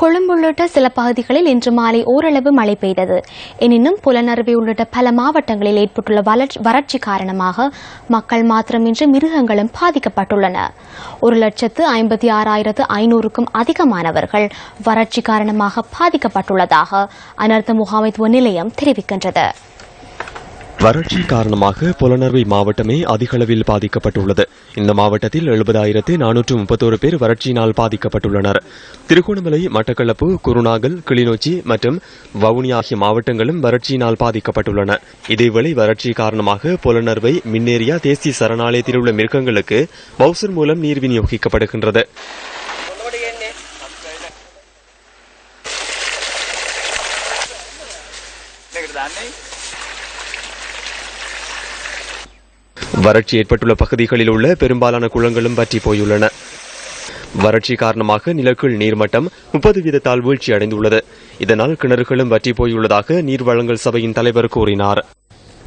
கொழும்பு உள்ளிட்ட சில பகுதிகளில் இன்று மாலை ஓரளவு மழை பெய்தது. எனினும் புலனறுவை உள்ளிட்ட பல மாவட்டங்களில் ஏற்பட்டுள்ள வறட்சி காரணமாக மக்கள் மாத்திரமின்றி மிருகங்களும் பாதிக்கப்பட்டுள்ளன. 1,56,500க்கும் அதிகமானவர்கள் வறட்சி காரணமாக பாதிக்கப்பட்டுள்ளதாக அனர்த்த முகாமைத்துவ நிலையம் தெரிவிக்கின்றது. வறட்சி காரணமாக புலனறுவை மாவட்டமே அதிக அளவில் பாதிக்கப்பட்டுள்ளது. இந்த மாவட்டத்தில் 70,431 பேர் வறட்சியினால் பாதிக்கப்பட்டுள்ளனர். திருகோணமலை, மட்டக்களப்பு, குருநாகல், கிளிநொச்சி மற்றும் வவுனியா ஆகிய மாவட்டங்களும் வறட்சியினால் பாதிக்கப்பட்டுள்ளன. இதேவேளை வறட்சி காரணமாக புலனறுவை மின்னேரியா தேசிய சரணாலயத்தில் உள்ள மிருகங்களுக்கு பவுசர் மூலம் நீர் விநியோகிக்கப்படுகின்றது. வறட்சி ஏற்பட்டுள்ள பகுதிகளில் உள்ள பெரும்பாலான குளங்களும் வற்றி போயுள்ளன. வறட்சி காரணமாக நிலக்கீழ் நீர்மட்டம் 30% வீழ்ச்சி அடைந்துள்ளது. இதனால் கிணறுகளும் வற்றி போயுள்ளதாக நீர் வழங்கல் சபையின் தலைவர் கூறினார்.